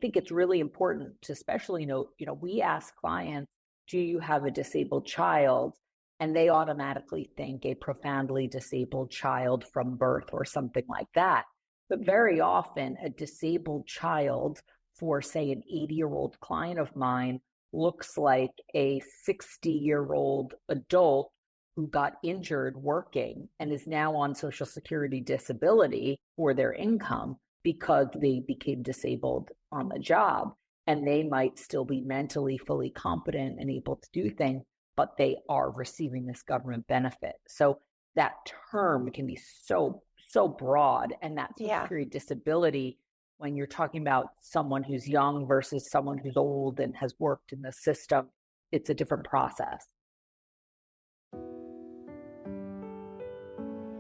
think it's really important to especially note, we ask clients, do you have a disabled child? And they automatically think a profoundly disabled child from birth or something like that. But very often a disabled child for, say, an 80-year-old client of mine looks like a 60-year-old adult who got injured working and is now on Social Security disability for their income because they became disabled on the job. And they might still be mentally fully competent and able to do things, but they are receiving this government benefit. So that term can be so broad. And that Social Security disability, when you're talking about someone who's young versus someone who's old and has worked in the system, it's a different process.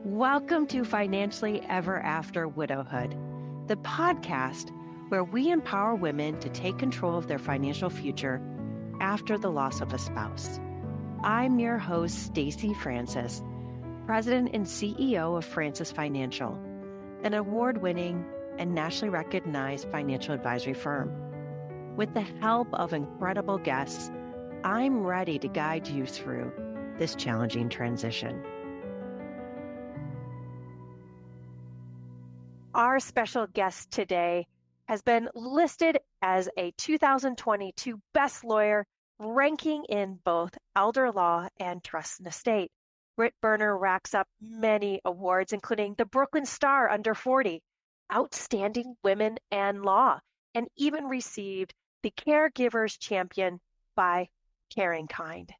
Welcome to Financially Ever After Widowhood, the podcast where we empower women to take control of their financial future after the loss of a spouse. I'm your host, Stacey Francis, President and CEO of Francis Financial, an award-winning and nationally recognized financial advisory firm. With the help of incredible guests, I'm ready to guide you through this challenging transition. Our special guest today has been listed as a 2022 Best Lawyer, ranking in both elder law and trust and estate. Britt Berner racks up many awards, including the Brooklyn Star Under 40, Outstanding Women and Law, and even received the Caregiver's Champion by Caring Kind.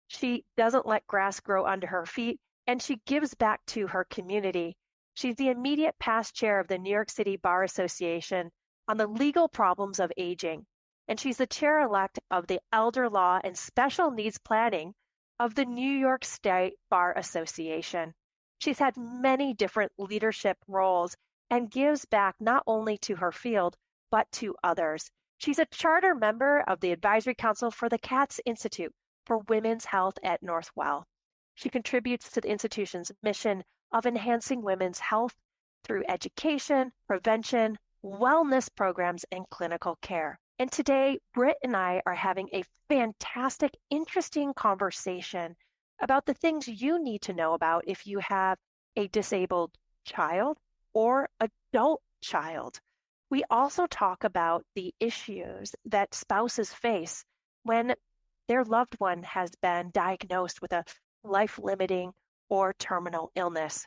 She doesn't let grass grow under her feet, and she gives back to her community. She's the immediate past chair of the New York City Bar Association on the legal problems of aging, and she's the chair-elect of the Elder Law and Special Needs Planning of the New York State Bar Association. She's had many different leadership roles and gives back not only to her field, but to others. She's a charter member of the Advisory Council for the Katz Institute for Women's Health at Northwell. She contributes to the institution's mission of enhancing women's health through education, prevention, wellness programs, and clinical care. And today, Britt and I are having a fantastic, interesting conversation about the things you need to know about if you have a disabled child or adult child. We also talk about the issues that spouses face when their loved one has been diagnosed with a life-limiting or terminal illness.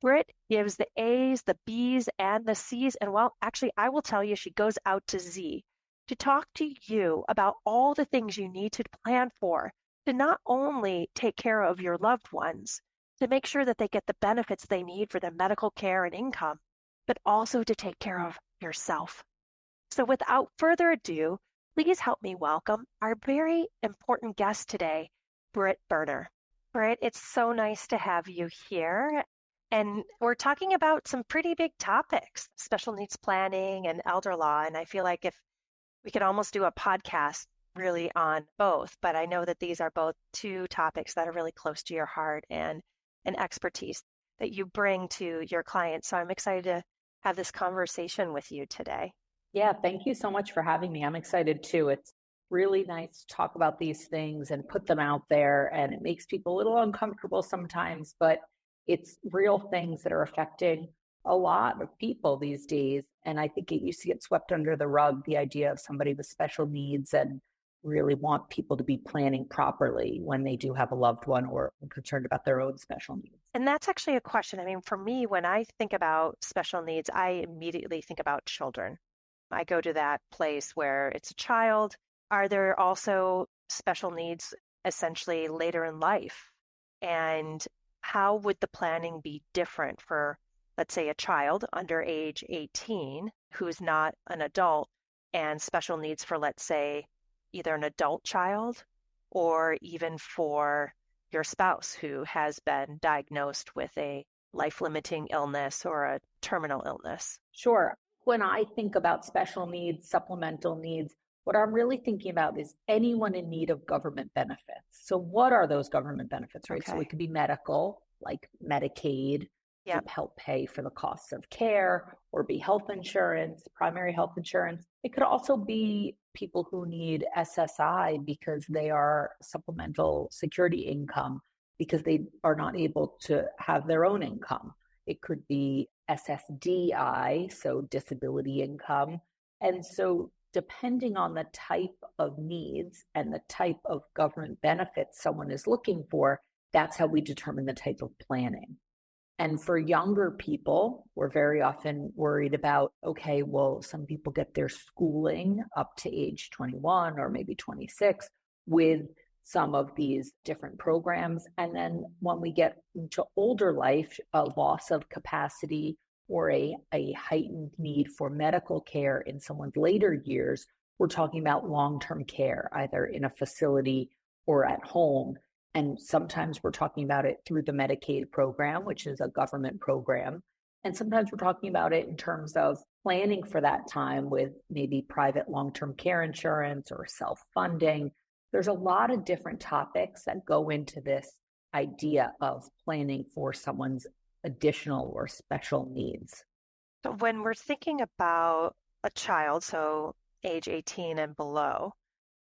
Britt gives the A's, the B's, and the C's, and well, actually, I will tell you, she goes out to Z to talk to you about all the things you need to plan for to not only take care of your loved ones, to make sure that they get the benefits they need for their medical care and income, but also to take care of yourself. So without further ado, please help me welcome our very important guest today, Britt Berner. Britt, it's so nice to have you here. And we're talking about some pretty big topics, special needs planning and elder law. And I feel like if we could almost do a podcast really on both, but I know that these are both two topics that are really close to your heart and an expertise that you bring to your clients. So I'm excited to have this conversation with you today. Yeah, thank you so much for having me. I'm excited too. It's really nice to talk about these things and put them out there. And it makes people a little uncomfortable sometimes, but it's real things that are affecting a lot of people these days. And I think it used to get swept under the rug, the idea of somebody with special needs, and really want people to be planning properly when they do have a loved one or concerned about their own special needs. And that's actually a question. I mean, for me, when I think about special needs, I immediately think about children. I go to that place where it's a child. Are there also special needs essentially later in life? And how would the planning be different for, let's say, a child under age 18 who's not an adult, and special needs for, let's say, either an adult child or even for your spouse who has been diagnosed with a life-limiting illness or a terminal illness? Sure. When I think about special needs, supplemental needs, what I'm really thinking about is anyone in need of government benefits. So what are those government benefits, right? Okay. So it could be medical, like Medicaid, Yeah. help pay for the costs of care or be health insurance, primary health insurance. It could also be people who need SSI because they are supplemental security income because they are not able to have their own income. It could be SSDI, so disability income. And so depending on the type of needs and the type of government benefits someone is looking for, that's how we determine the type of planning. And for younger people, we're very often worried about, okay, well, some people get their schooling up to age 21 or maybe 26 with some of these different programs. And then when we get into older life, a loss of capacity or a heightened need for medical care in someone's later years, we're talking about long-term care, either in a facility or at home. And sometimes we're talking about it through the Medicaid program, which is a government program. And sometimes we're talking about it in terms of planning for that time with maybe private long-term care insurance or self-funding. There's a lot of different topics that go into this idea of planning for someone's additional or special needs. So when we're thinking about a child, so age 18 and below,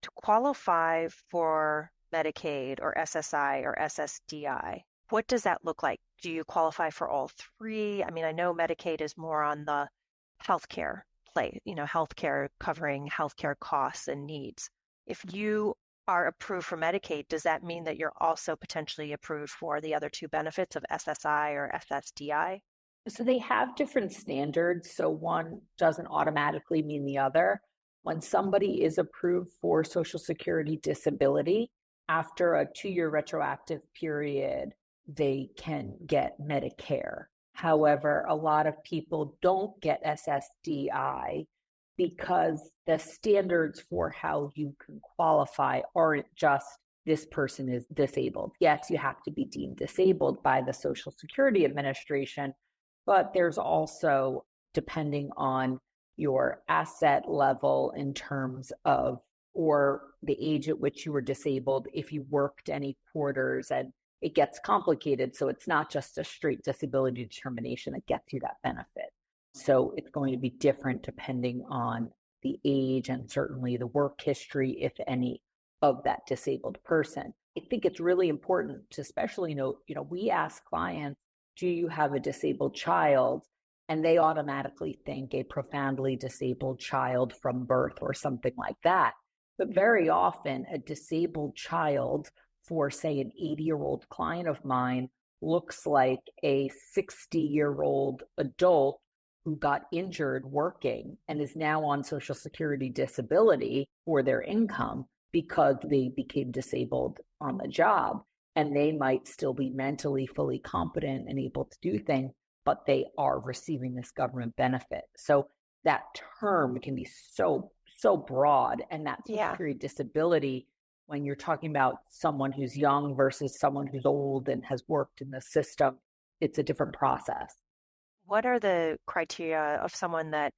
to qualify for Medicaid or SSI or SSDI, what does that look like? Do you qualify for all three? I mean, I know Medicaid is more on the healthcare healthcare covering healthcare costs and needs. If you are approved for Medicaid, does that mean that you're also potentially approved for the other two benefits of SSI or SSDI? So they have different standards. So one doesn't automatically mean the other. When somebody is approved for Social Security disability, after a 2-year retroactive period, they can get Medicare. However, a lot of people don't get SSDI because the standards for how you can qualify aren't just this person is disabled. Yes, you have to be deemed disabled by the Social Security Administration, but there's also, depending on your asset level in terms of, or the age at which you were disabled, if you worked any quarters, and it gets complicated. So it's not just a straight disability determination that gets you that benefit. So it's going to be different depending on the age and certainly the work history, if any, of that disabled person. I think it's really important to especially note, we ask clients, do you have a disabled child? And they automatically think a profoundly disabled child from birth or something like that. But very often a disabled child for, say, an 80-year-old client of mine looks like a 60-year-old adult who got injured working and is now on Social Security disability for their income because they became disabled on the job. And they might still be mentally fully competent and able to do things, but they are receiving this government benefit. So that term can be so broad. And that Social Security disability, when you're talking about someone who's young versus someone who's old and has worked in the system, it's a different process. What are the criteria of someone that,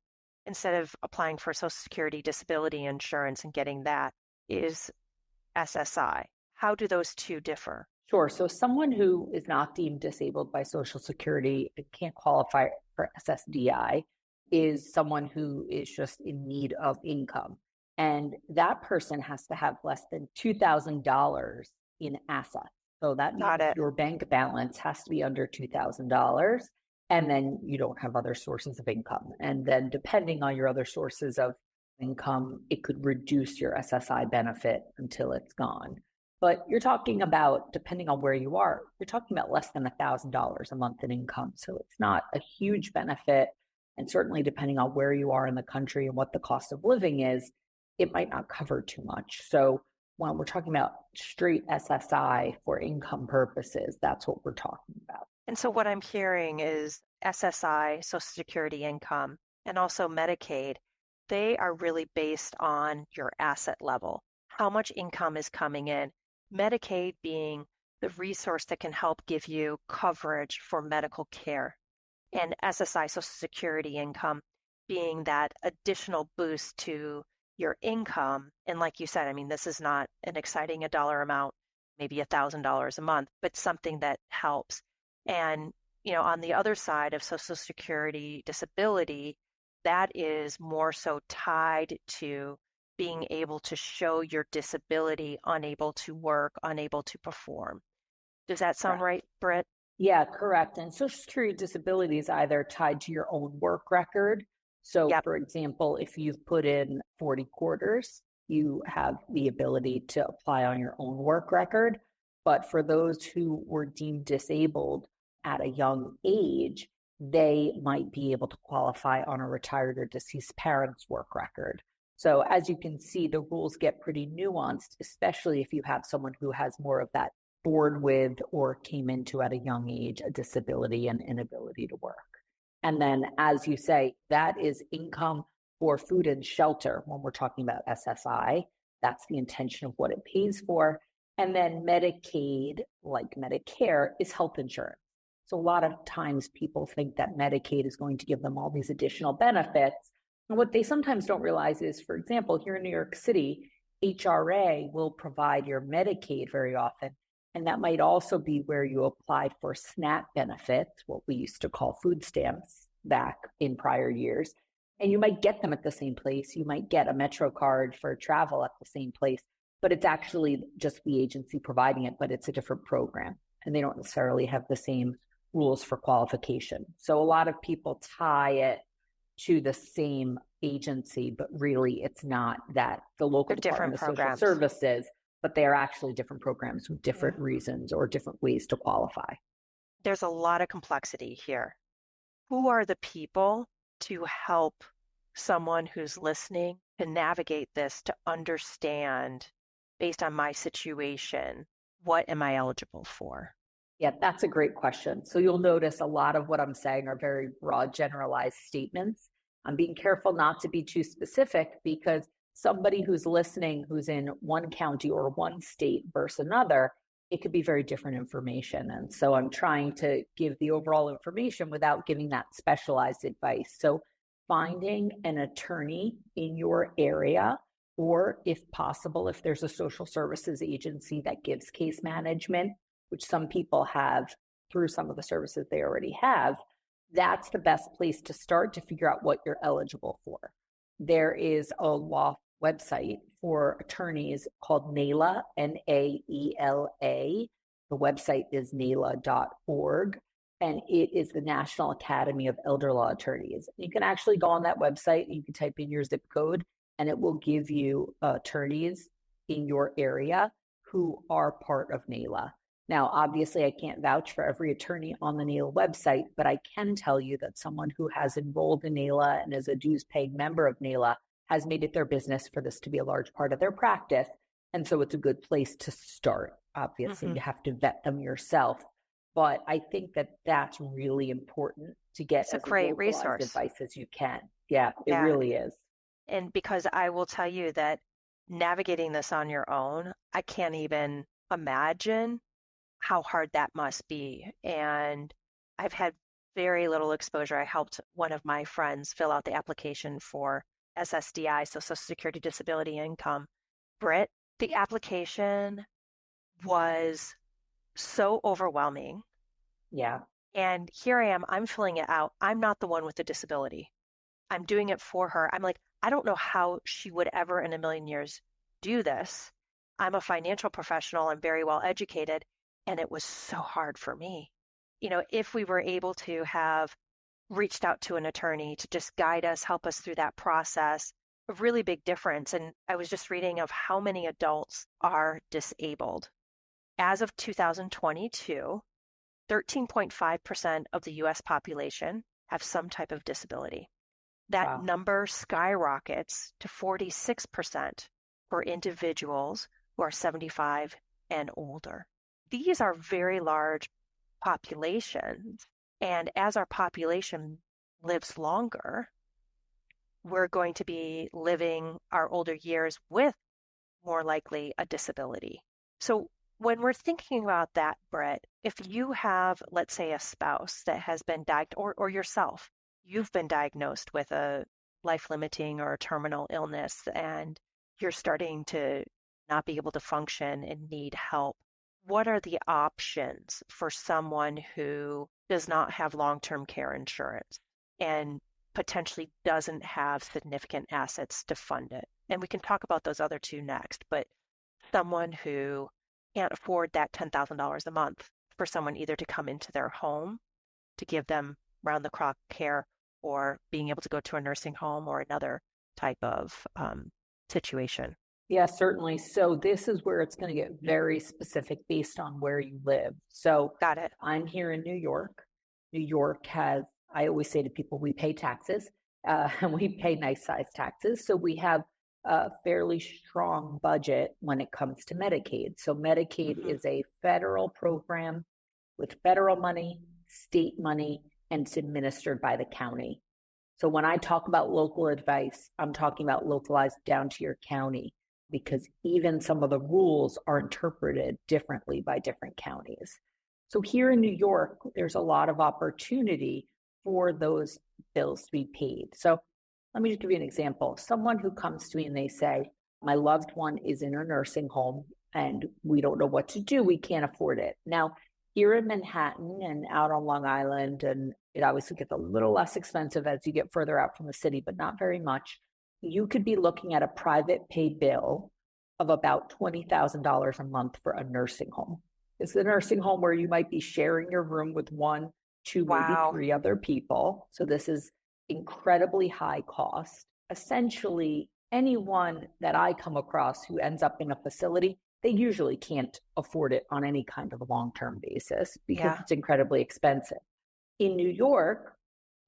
instead of applying for Social Security disability insurance and getting that, is SSI? How do those two differ? Sure. So someone who is not deemed disabled by Social Security and can't qualify for SSDI is someone who is just in need of income. And that person has to have less than $2,000 in assets. So that means your bank balance has to be under $2,000. And then you don't have other sources of income. And then depending on your other sources of income, it could reduce your SSI benefit until it's gone. But you're talking about, depending on where you are, you're talking about less than $1,000 a month in income. So it's not a huge benefit. And certainly depending on where you are in the country and what the cost of living is, it might not cover too much. So when we're talking about straight SSI for income purposes, that's what we're talking about. And so what I'm hearing is SSI, Social Security income, and also Medicaid, they are really based on your asset level. How much income is coming in? Medicaid being the resource that can help give you coverage for medical care. And SSI, Social Security income, being that additional boost to your income. And like you said, I mean, this is not an exciting dollar amount, maybe $1,000 a month, but something that helps. And on the other side of Social Security disability, that is more so tied to being able to show your disability, unable to work, unable to perform. Does that sound right, Britt? Yeah, correct. And Social Security disability is either tied to your own work record. So, Yep. for example, if you've put in 40 quarters, you have the ability to apply on your own work record. But for those who were deemed disabled at a young age, they might be able to qualify on a retired or deceased parent's work record. So, as you can see, the rules get pretty nuanced, especially if you have someone who has more of that born with or came into at a young age a disability and inability to work. And then, as you say, that is income for food and shelter when we're talking about SSI. That's the intention of what it pays for. And then Medicaid, like Medicare, is health insurance. So a lot of times people think that Medicaid is going to give them all these additional benefits. And what they sometimes don't realize is, for example, here in New York City, HRA will provide your Medicaid very often. And that might also be where you applied for SNAP benefits, what we used to call food stamps back in prior years. And you might get them at the same place. You might get a Metro card for travel at the same place, but it's actually just the agency providing it, but it's a different program. And they don't necessarily have the same rules for qualification. So a lot of people tie it to the same agency, but really it's not that. The local Department of Social Services, but they are actually different programs with different reasons or different ways to qualify. There's a lot of complexity here. Who are the people to help someone who's listening to navigate this, to understand, based on my situation, what am I eligible for? Yeah, that's a great question. So you'll notice a lot of what I'm saying are very broad, generalized statements. I'm being careful not to be too specific because somebody who's listening, who's in one county or one state versus another, it could be very different information. And so I'm trying to give the overall information without giving that specialized advice. So finding an attorney in your area, or if possible, if there's a social services agency that gives case management, which some people have through some of the services they already have, that's the best place to start to figure out what you're eligible for. There is a law website for attorneys called NAELA, NAELA. The website is naela.org, and it is the National Academy of Elder Law Attorneys. You can actually go on that website, you can type in your zip code, and it will give you attorneys in your area who are part of NAELA. Now, obviously, I can't vouch for every attorney on the NAELA website, but I can tell you that someone who has enrolled in NAELA and is a dues-paying member of NAELA has made it their business for this to be a large part of their practice. And so it's a good place to start. Obviously, you have to vet them yourself. But I think that that's really important to get as a great resource advice as you can. Yeah, it really is. And because I will tell you that navigating this on your own, I can't even imagine how hard that must be. And I've had very little exposure. I helped one of my friends fill out the application for SSDI, so Social Security Disability Income. Britt, the application was so overwhelming. Yeah. And here I am, I'm filling it out. I'm not the one with the disability. I'm doing it for her. I'm like, I don't know how she would ever in a million years do this. I'm a financial professional. I'm very well educated. And it was so hard for me. If we were able to have reached out to an attorney to just guide us, help us through that process, a really big difference. And I was just reading of how many adults are disabled. As of 2022, 13.5% of the US population have some type of disability. That number skyrockets to 46% for individuals who are 75 and older. These are very large populations. And as our population lives longer, we're going to be living our older years with more likely a disability. So when we're thinking about that, Britt, if you have, let's say, a spouse that has been diagnosed, or yourself, you've been diagnosed with a life-limiting or a terminal illness, and you're starting to not be able to function and need help, what are the options for someone who does not have long-term care insurance and potentially doesn't have significant assets to fund it. And we can talk about those other two next, but someone who can't afford that $10,000 a month for someone either to come into their home to give them round the clock care or being able to go to a nursing home or another type of situation. Yeah, certainly. So this is where it's going to get very specific based on where you live. So Got it. I'm here in New York. New York has, I always say to people, we pay taxes and we pay nice sized taxes. So we have a fairly strong budget when it comes to Medicaid. So Medicaid is a federal program with federal money, state money, and it's administered by the county. So when I talk about local advice, I'm talking about localized down to your county, because even some of the rules are interpreted differently by different counties. So here in New York, there's a lot of opportunity for those bills to be paid. So let me just give you an example. Someone who comes to me and they say, my loved one is in a nursing home and we don't know what to do. We can't afford it. Now, here in Manhattan and out on Long Island, and it obviously gets a little less expensive as you get further out from the city, but not very much. You could be looking at a private pay bill of about $20,000 a month for a nursing home. It's a nursing home where you might be sharing your room with one, two, maybe three other people. So this is incredibly high cost. Essentially, anyone that I come across who ends up in a facility, they usually can't afford it on any kind of a long-term basis because it's incredibly expensive. In New York,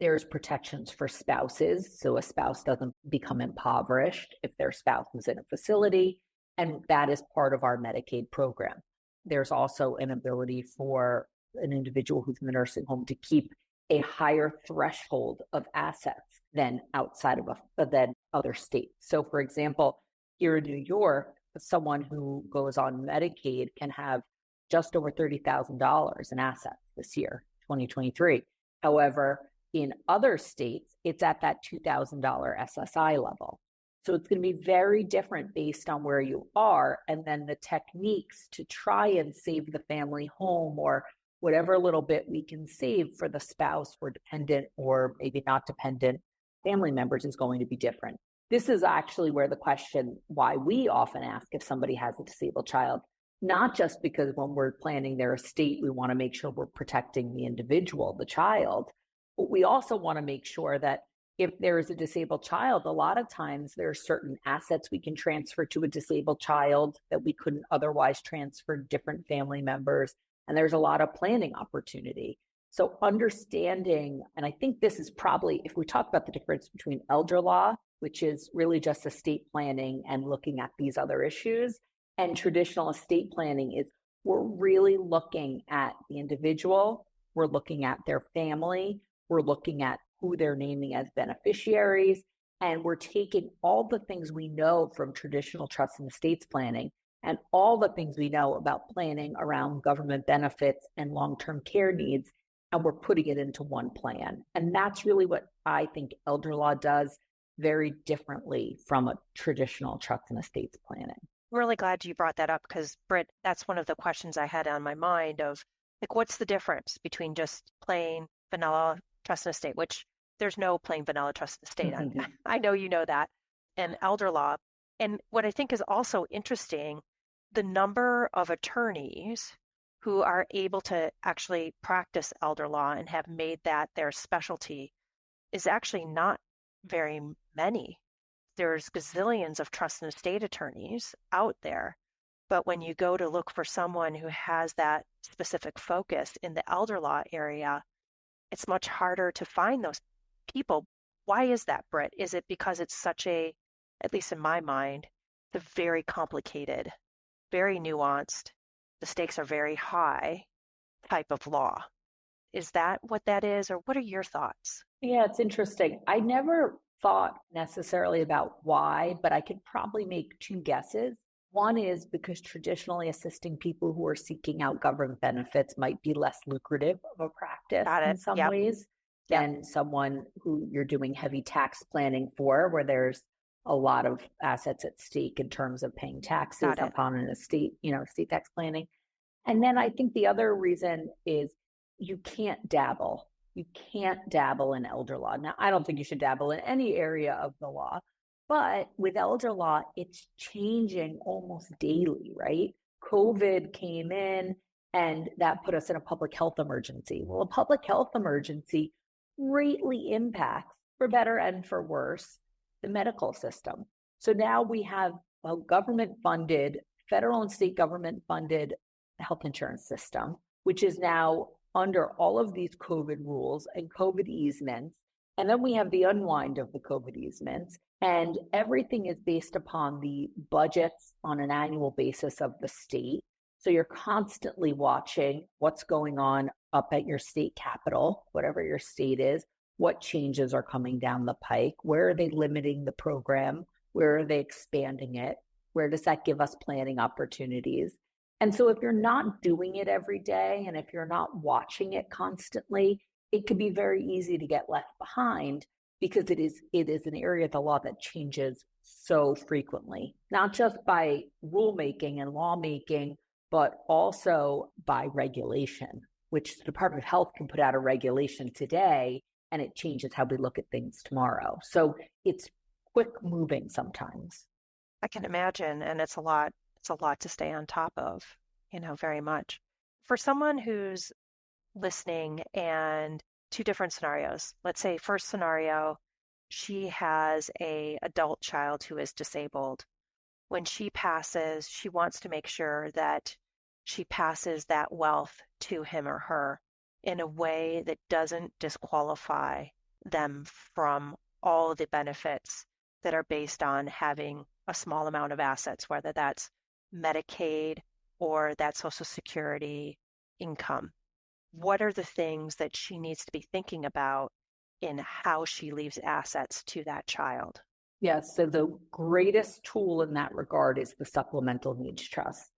there's protections for spouses. So a spouse doesn't become impoverished if their spouse is in a facility. And that is part of our Medicaid program. There's also an ability for an individual who's in the nursing home to keep a higher threshold of assets than outside of than other states. So for example, here in New York, someone who goes on Medicaid can have just over $30,000 in assets this year, 2023. However, in other states, it's at that $2,000 SSI level. So it's going to be very different based on where you are. And then the techniques to try and save the family home or whatever little bit we can save for the spouse or dependent or maybe not dependent family members is going to be different. This is actually where the question, why we often ask if somebody has a disabled child, not just because when we're planning their estate, we want to make sure we're protecting the individual, the child, but we also want to make sure that if there is a disabled child, a lot of times there are certain assets we can transfer to a disabled child that we couldn't otherwise transfer to different family members. And there's a lot of planning opportunity. So understanding, and I think this is probably, if we talk about the difference between elder law, which is really just estate planning and looking at these other issues, and traditional estate planning is we're really looking at the individual, we're looking at their family, we're looking at who they're naming as beneficiaries, and we're taking all the things we know from traditional trust and estates planning and all the things we know about planning around government benefits and long-term care needs, and we're putting it into one plan. And that's really what I think elder law does very differently from a traditional trust and estates planning. Really glad you brought that up because, Britt, that's one of the questions I had on my mind of, like, what's the difference between just plain vanilla trust and estate, which there's no plain vanilla trust and estate. I know you know that, and elder law. And what I think is also interesting, the number of attorneys who are able to actually practice elder law and have made that their specialty is actually not very many. There's gazillions of trust and estate attorneys out there. But when you go to look for someone who has that specific focus in the elder law area, it's much harder to find those people. Why is that, Britt? Is it because it's such a, at least in my mind, the very complicated, very nuanced, the stakes are very high type of law? Is that what that is, or what are your thoughts? Yeah, it's interesting. I never thought necessarily about why, but I could probably make two guesses. One is because traditionally assisting people who are seeking out government benefits might be less lucrative of a practice in some ways than someone who you're doing heavy tax planning for, where there's a lot of assets at stake in terms of paying taxes upon an estate, estate tax planning. And then I think the other reason is you can't dabble. You can't dabble in elder law. Now, I don't think you should dabble in any area of the law, but with elder law, it's changing almost daily, right? COVID came in and that put us in a public health emergency. Well, a public health emergency greatly impacts, for better and for worse, the medical system. So now we have a government funded, federal and state government funded health insurance system, which is now under all of these COVID rules and COVID easements. And then we have the unwind of the COVID easements. And everything is based upon the budgets on an annual basis of the state. So you're constantly watching what's going on up at your state capital, whatever your state is, what changes are coming down the pike, where are they limiting the program, where are they expanding it, where does that give us planning opportunities? And so if you're not doing it every day and if you're not watching it constantly, it could be very easy to get left behind because it is an area of the law that changes so frequently, not just by rulemaking and lawmaking, but also by regulation, which the Department of Health can put out a regulation today and it changes how we look at things tomorrow. So it's quick moving sometimes. I can imagine, and it's a lot to stay on top of, very much. For someone who's listening and two different scenarios, let's say first scenario, she has an adult child who is disabled. When she passes, she wants to make sure that she passes that wealth to him or her in a way that doesn't disqualify them from all the benefits that are based on having a small amount of assets, whether that's Medicaid or that Social Security income. What are the things that she needs to be thinking about in how she leaves assets to that child? Yes, so the greatest tool in that regard is the supplemental needs trust.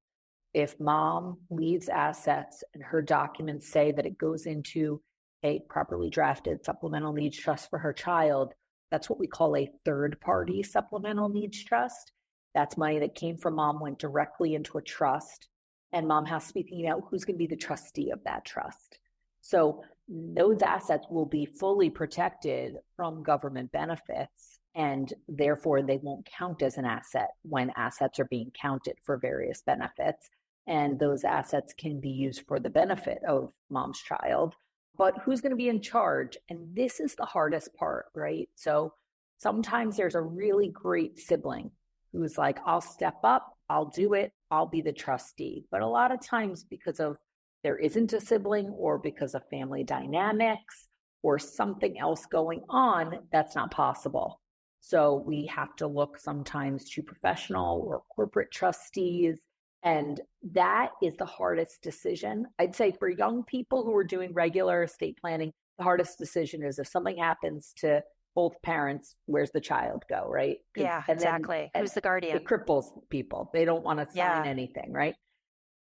If mom leaves assets and her documents say that it goes into a properly drafted supplemental needs trust for her child, that's what we call a third-party supplemental needs trust. That's money that came from mom, went directly into a trust, and mom has to be thinking out who's going to be the trustee of that trust. So those assets will be fully protected from government benefits, and therefore they won't count as an asset when assets are being counted for various benefits. And those assets can be used for the benefit of mom's child. But who's going to be in charge? And this is the hardest part, right? So sometimes there's a really great sibling who's like, I'll step up, I'll do it, I'll be the trustee. But a lot of times because of there isn't a sibling or because of family dynamics or something else going on, that's not possible. So we have to look sometimes to professional or corporate trustees. And that is the hardest decision. I'd say for young people who are doing regular estate planning, the hardest decision is if something happens to both parents, where's the child go, right? Yeah, exactly. Who's the guardian? It cripples people. They don't want to sign anything, right?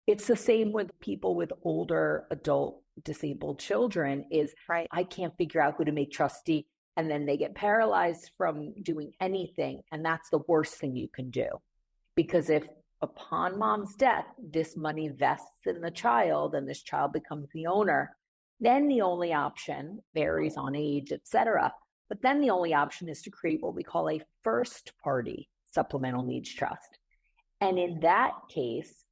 It's the same with people with older adult disabled children is right. I can't figure out who to make trustee. And then they get paralyzed from doing anything. And that's the worst thing you can do. Because if upon mom's death, this money vests in the child and this child becomes the owner, then the only option varies on age, etc. But then the only option is to create what we call a first party supplemental needs trust. And in that case,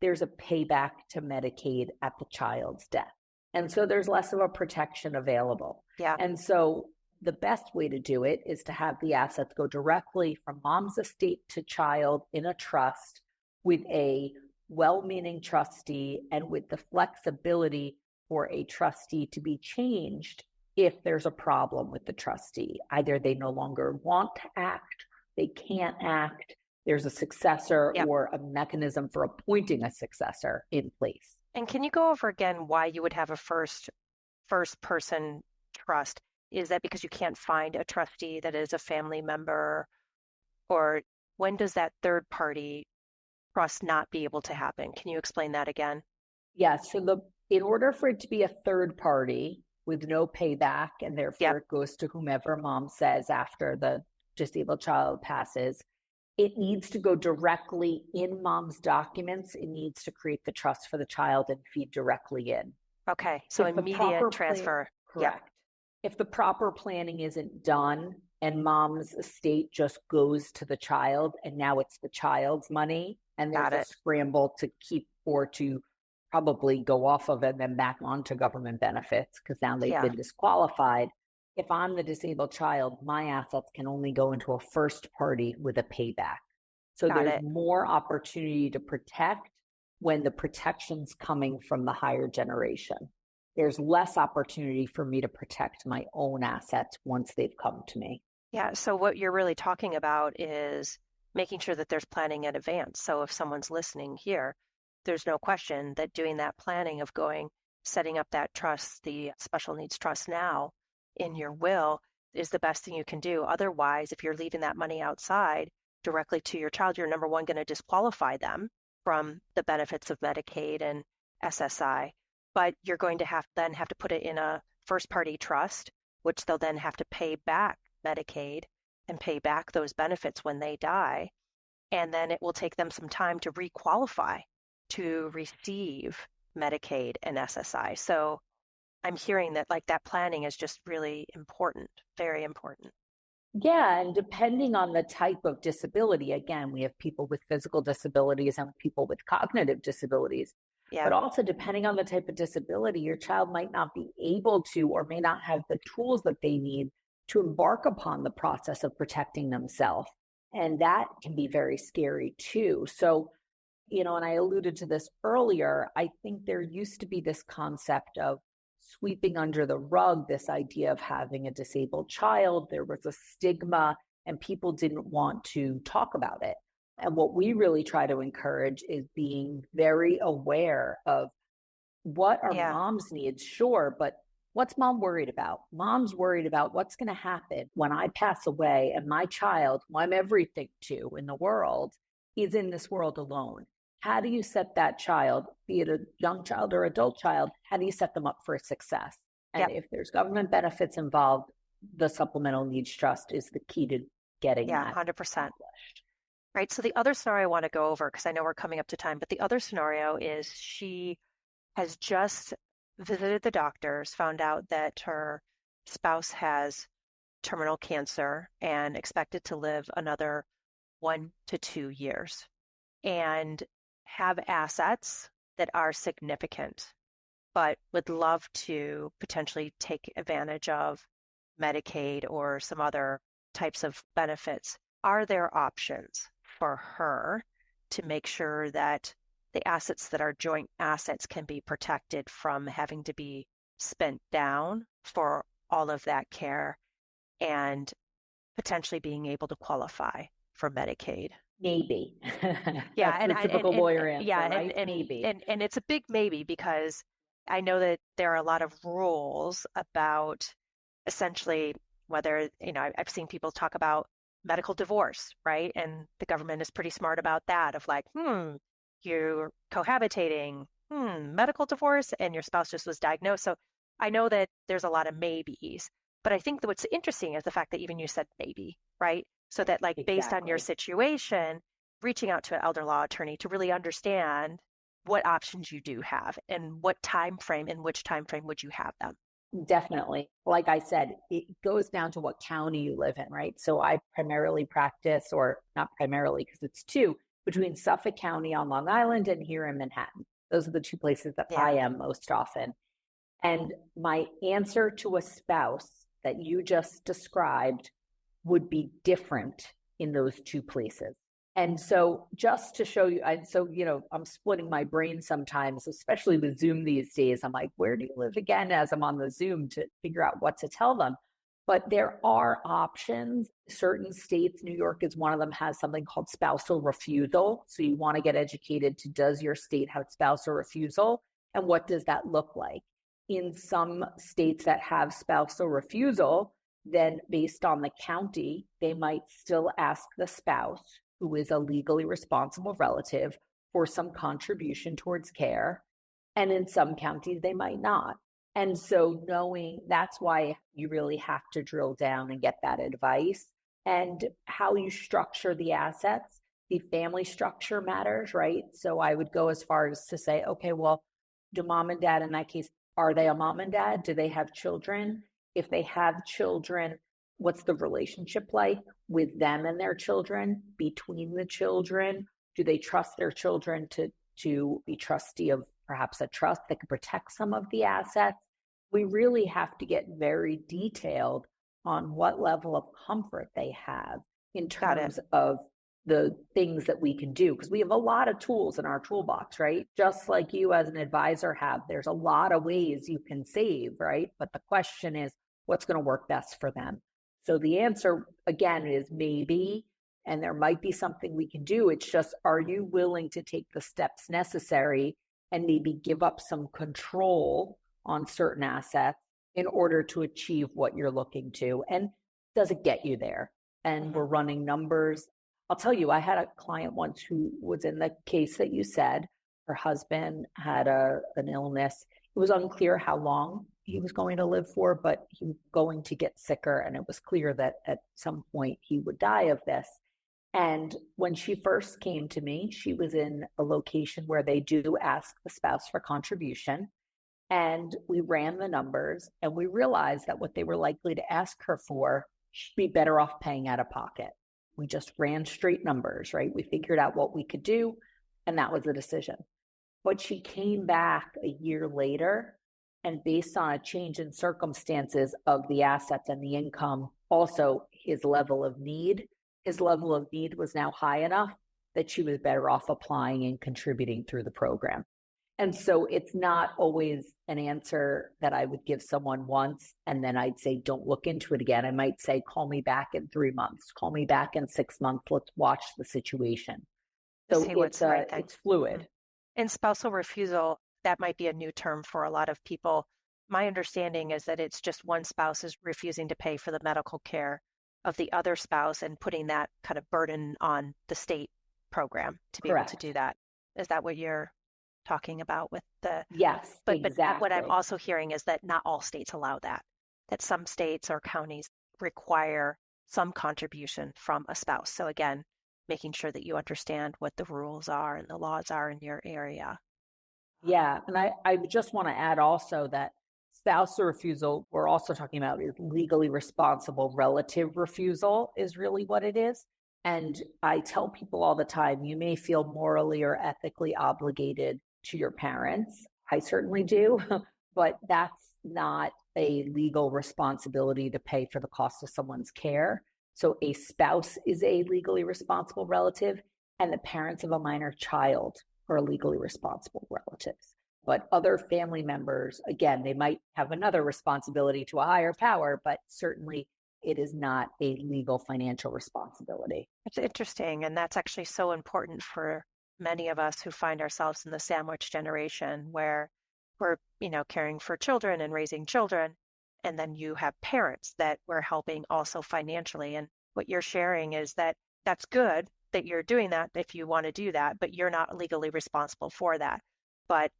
there's a payback to Medicaid at the child's death. And so there's less of a protection available. Yeah. And so the best way to do it is to have the assets go directly from mom's estate to child in a trust with a well-meaning trustee and with the flexibility for a trustee to be changed if there's a problem with the trustee. Either they no longer want to act, they can't act, there's a successor or a mechanism for appointing a successor in place. And can you go over again why you would have a first person trust? Is that because you can't find a trustee that is a family member? Or when does that third party trust not be able to happen? Can you explain that again? Yes. So in order for it to be a third party with no payback, and therefore it goes to whomever mom says after the disabled child passes, it needs to go directly in mom's documents. It needs to create the trust for the child and feed directly in. Okay. So If the immediate proper plan, transfer. Yeah. correct. If the proper planning isn't done and mom's estate just goes to the child and now it's the child's money and Got there's a it. scramble to keep or to probably go off of it and then back onto government benefits because now they've Yeah. been disqualified. If I'm the disabled child, my assets can only go into a first party with a payback. So Got there's it. more opportunity to protect when the protection's coming from the higher generation. There's less opportunity for me to protect my own assets once they've come to me. Yeah. So what you're really talking about is making sure that there's planning in advance. So if someone's listening here, there's no question that doing that planning of setting up that trust, the special needs trust now in your will is the best thing you can do. Otherwise, if you're leaving that money outside directly to your child, you're number one, going to disqualify them from the benefits of Medicaid and SSI, but you're going to have to put it in a first party trust, which they'll then have to pay back Medicaid and pay back those benefits when they die. And then it will take them some time to requalify to receive Medicaid and SSI. So I'm hearing that like that planning is just really important, very important. Yeah, and depending on the type of disability, again, we have people with physical disabilities and people with cognitive disabilities. Yeah. But also, depending on the type of disability, your child might not be able to or may not have the tools that they need to embark upon the process of protecting themselves. And that can be very scary too. So, and I alluded to this earlier, I think there used to be this concept of sweeping under the rug this idea of having a disabled child. There was a stigma and people didn't want to talk about it. And what we really try to encourage is being very aware of what are Yeah. mom's needs, sure, but what's mom worried about? Mom's worried about what's going to happen when I pass away and my child, who I'm everything to in the world, is in this world alone. How do you set that child, be it a young child or adult child, how do you set them up for success? And Yep. if there's government benefits involved, the supplemental needs trust is the key to getting Yeah, that 100%. accomplished. Right. So the other scenario I want to go over, because I know we're coming up to time, but the other scenario is she has just visited the doctors, found out that her spouse has terminal cancer and expected to live another 1 to 2 years and have assets that are significant, but would love to potentially take advantage of Medicaid or some other types of benefits. Are there options for her to make sure that the assets that are joint assets can be protected from having to be spent down for all of that care and potentially being able to qualify for Medicaid? Maybe. Yeah, That's the typical lawyer answer, yeah, right? Maybe. and it's a big maybe because I know that there are a lot of rules about essentially whether, I've seen people talk about medical divorce, right? And the government is pretty smart about that of like, you're cohabitating, medical divorce, and your spouse just was diagnosed. So I know that there's a lot of maybes, but I think that what's interesting is the fact that even you said maybe, right? So that like based on your Exactly. situation, reaching out to an elder law attorney to really understand what options you do have and what time frame, in which time frame would you have them. Definitely. Like I said, it goes down to what county you live in, right? So I primarily practice, or not primarily because it's two, between Suffolk County on Long Island and here in Manhattan. Those are the two places that Yeah. I am most often. And my answer to a spouse that you just described would be different in those two places. And so just to show you, I'm splitting my brain sometimes, especially with Zoom these days. I'm like, where do you live again as I'm on the Zoom to figure out what to tell them. But there are options. Certain states, New York is one of them, has something called spousal refusal. So you want to get educated to, does your state have spousal refusal? And what does that look like? In some states that have spousal refusal, then based on the county, they might still ask the spouse, who is a legally responsible relative, for some contribution towards care. And in some counties, they might not. And so knowing, that's why you really have to drill down and get that advice. And how you structure the assets, the family structure matters, right? So I would go as far as to say, okay, well, do mom and dad in that case, Are they a mom and dad? Do they have children? If they have children, what's the relationship like with them and their children, between the children? Do they trust their children to be trustee of perhaps a trust that can protect some of the assets? We really have to get very detailed on what level of comfort they have in terms of the things that we can do, because we have a lot of tools in our toolbox, right? Just like you as an advisor have, there's a lot of ways you can save, right? But the question is, what's going to work best for them? So the answer, again, is maybe, and there might be something we can do. It's just, are you willing to take the steps necessary and maybe give up some control on certain assets in order to achieve what you're looking to? And does it get you there? And we're running numbers. I'll tell you, I had a client once who was in the case that you said. Her husband had an illness. It was unclear how long he was going to live for, but he was going to get sicker. And it was clear that at some point he would die of this. And when she first came to me, she was in a location where they do ask the spouse for contribution. And we ran the numbers and we realized that what they were likely to ask her for, she'd be better off paying out of pocket. We just ran straight numbers, right? We figured out what we could do, and that was the decision. But she came back a year later, and based on a change in circumstances of the assets and the income, also his level of need was now high enough that she was better off applying and contributing through the program. And so it's not always an answer that I would give someone once and then I'd say, don't look into it again. I might say, call me back in 3 months, call me back in 6 months. Let's watch the situation. So it's fluid. In spousal refusal, that might be a new term for a lot of people. My understanding is that it's just one spouse is refusing to pay for the medical care of the other spouse and putting that kind of burden on the state program to be able to do that. Is that what you're talking about with the... Yes, but exactly. What I'm also hearing is that not all states allow that some states or counties require some contribution from a spouse. So again, making sure that you understand what the rules are and the laws are in your area. Yeah, and I just want to add also that spousal refusal, we're also talking about, is legally responsible relative refusal is really what it is. And I tell people all the time, you may feel morally or ethically obligated to your parents. I certainly do, but that's not a legal responsibility to pay for the cost of someone's care. So a spouse is a legally responsible relative, and the parents of a minor child are legally responsible relatives. But other family members, again, they might have another responsibility to a higher power, but certainly it is not a legal financial responsibility. It's interesting. And that's actually so important for many of us who find ourselves in the sandwich generation where we're, caring for children and raising children. And then you have parents that we're helping also financially. And what you're sharing is that that's good that you're doing that if you want to do that, but you're not legally responsible for that. But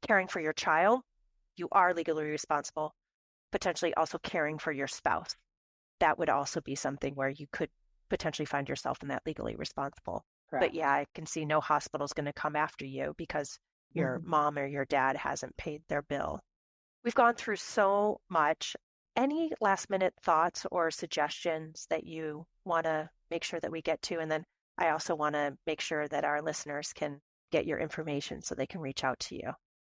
caring for your child, you are legally responsible, potentially also caring for your spouse. That would also be something where you could potentially find yourself in that legally responsible. Correct. But yeah, I can see no hospital is going to come after you because your mom or your dad hasn't paid their bill. We've gone through so much. Any last minute thoughts or suggestions that you want to make sure that we get to? And then I also want to make sure that our listeners can get your information so they can reach out to you.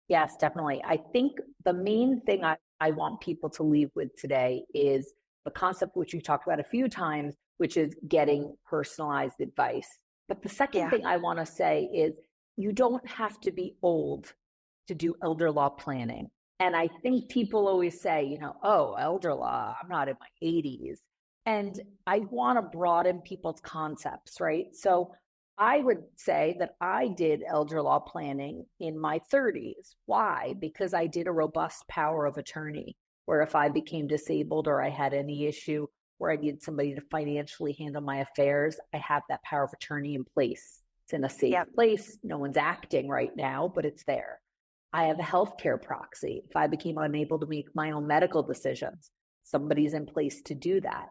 Yes, definitely. I think the main thing I want people to leave with today is the concept which you talked about a few times, which is getting personalized advice. But the second thing I want to say is you don't have to be old to do elder law planning. And I think people always say, oh, elder law, I'm not in my 80s. And I want to broaden people's concepts, right? So I would say that I did elder law planning in my 30s. Why? Because I did a robust power of attorney, where if I became disabled or I had any issue where I needed somebody to financially handle my affairs, I have that power of attorney in place. It's in a safe place. No one's acting right now, but it's there. I have a healthcare proxy. If I became unable to make my own medical decisions, somebody's in place to do that.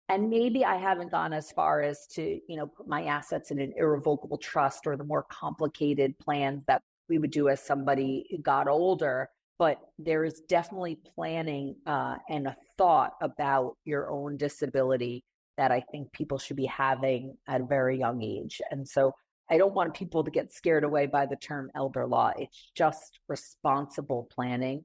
And maybe I haven't gone as far as to, put my assets in an irrevocable trust or the more complicated plans that we would do as somebody got older. but there is definitely planning and a thought about your own disability that I think people should be having at a very young age. And so I don't want people to get scared away by the term elder law. It's just responsible planning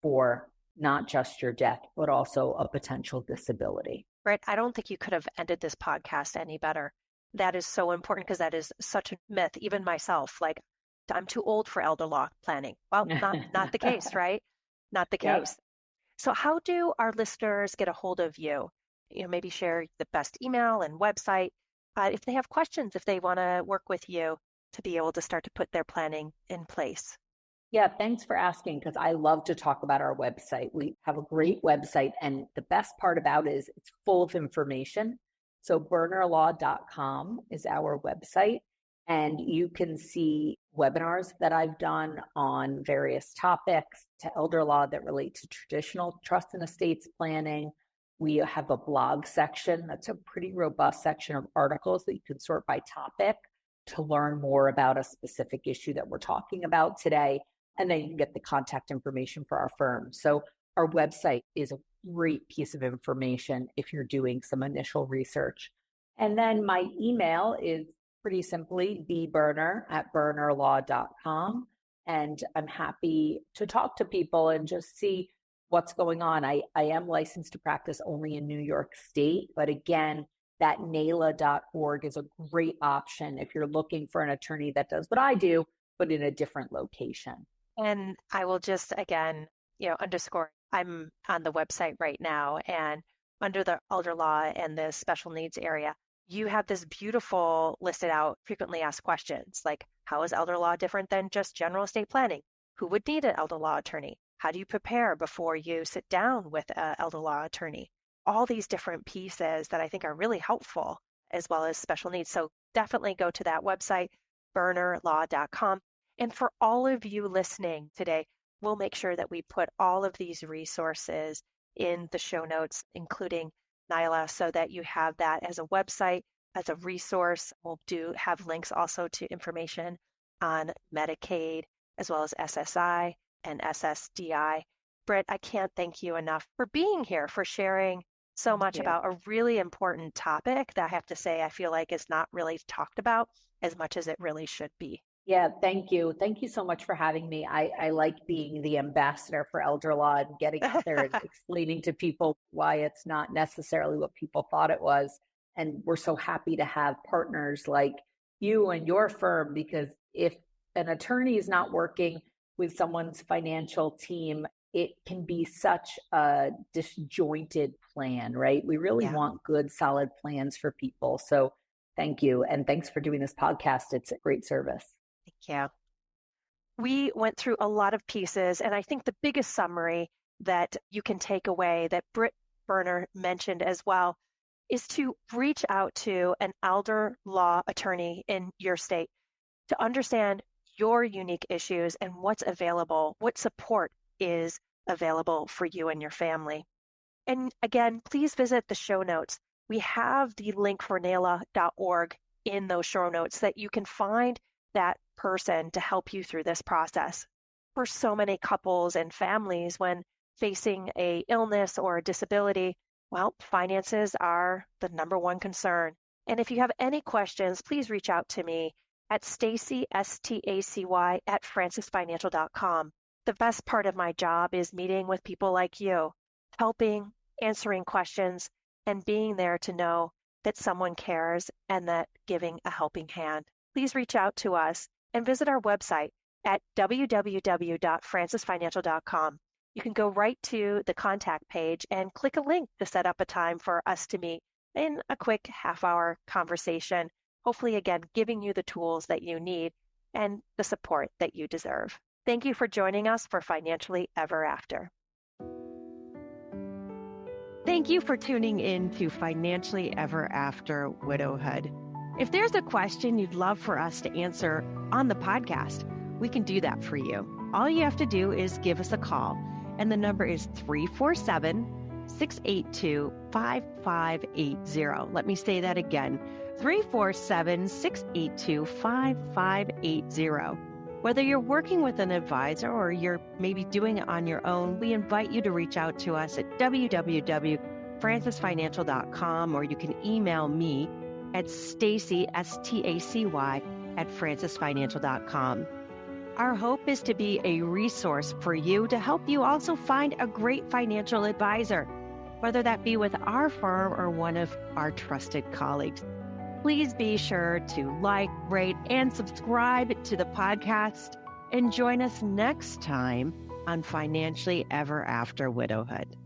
for not just your death, but also a potential disability. Britt, I don't think you could have ended this podcast any better. That is so important because that is such a myth, even myself. Like, I'm too old for elder law planning. Well, not the case, right? Not the Yep. case. So how do our listeners get a hold of you? Maybe share the best email and website. If they have questions, if they want to work with you to be able to start to put their planning in place. Yeah, thanks for asking because I love to talk about our website. We have a great website, and the best part about it is it's full of information. So burnerlaw.com is our website, and you can see webinars that I've done on various topics to elder law that relate to traditional trust and estates planning. We have a blog section that's a pretty robust section of articles that you can sort by topic to learn more about a specific issue that we're talking about today. And then you can get the contact information for our firm. So our website is a great piece of information if you're doing some initial research. And then my email is pretty simply bburner@burnerlaw.com. And I'm happy to talk to people and just see what's going on. I am licensed to practice only in New York State, but again, that NALA.org is a great option if you're looking for an attorney that does what I do, but in a different location. And I will just, again, underscore, I'm on the website right now, and under the elder law and the special needs area, you have this beautiful listed out frequently asked questions, like how is elder law different than just general estate planning? Who would need an elder law attorney? How do you prepare before you sit down with an elder law attorney? All these different pieces that I think are really helpful, as well as special needs. So definitely go to that website, burnerlaw.com. And for all of you listening today, we'll make sure that we put all of these resources in the show notes, including NYLA, so that you have that as a website, as a resource. We'll have links also to information on Medicaid, as well as SSI and SSDI. Britt, I can't thank you enough for being here, for sharing so much about a really important topic that I have to say I feel like is not really talked about as much as it really should be. Yeah, thank you. Thank you so much for having me. I like being the ambassador for elder law and getting out there and explaining to people why it's not necessarily what people thought it was. And we're so happy to have partners like you and your firm, because if an attorney is not working with someone's financial team, it can be such a disjointed plan, right? We really want good, solid plans for people. So thank you. And thanks for doing this podcast. It's a great service. Yeah. We went through a lot of pieces, and I think the biggest summary that you can take away that Britt Burner mentioned as well is to reach out to an elder law attorney in your state to understand your unique issues and what's available, what support is available for you and your family. And again, please visit the show notes. We have the link for NALA.org in those show notes that you can find that person to help you through this process. For so many couples and families, when facing a illness or a disability, well, finances are the number one concern. And if you have any questions, please reach out to me at Stacy, STACY, at francisfinancial.com. The best part of my job is meeting with people like you, helping, answering questions, and being there to know that someone cares and that giving a helping hand. Please reach out to us and visit our website at www.francisfinancial.com. You can go right to the contact page and click a link to set up a time for us to meet in a quick half-hour conversation, hopefully, again, giving you the tools that you need and the support that you deserve. Thank you for joining us for Financially Ever After. Thank you for tuning in to Financially Ever After Widowhood. If there's a question you'd love for us to answer on the podcast, we can do that for you. All you have to do is give us a call, and the number is 347-682-5580. Let me say that again, 347-682-5580. Whether you're working with an advisor or you're maybe doing it on your own, we invite you to reach out to us at www.francisfinancial.com, or you can email me at Stacy, S-T-A-C-Y, at francisfinancial.com. Our hope is to be a resource for you to help you also find a great financial advisor, whether that be with our firm or one of our trusted colleagues. Please be sure to like, rate, and subscribe to the podcast, and join us next time on Financially Ever After Widowhood.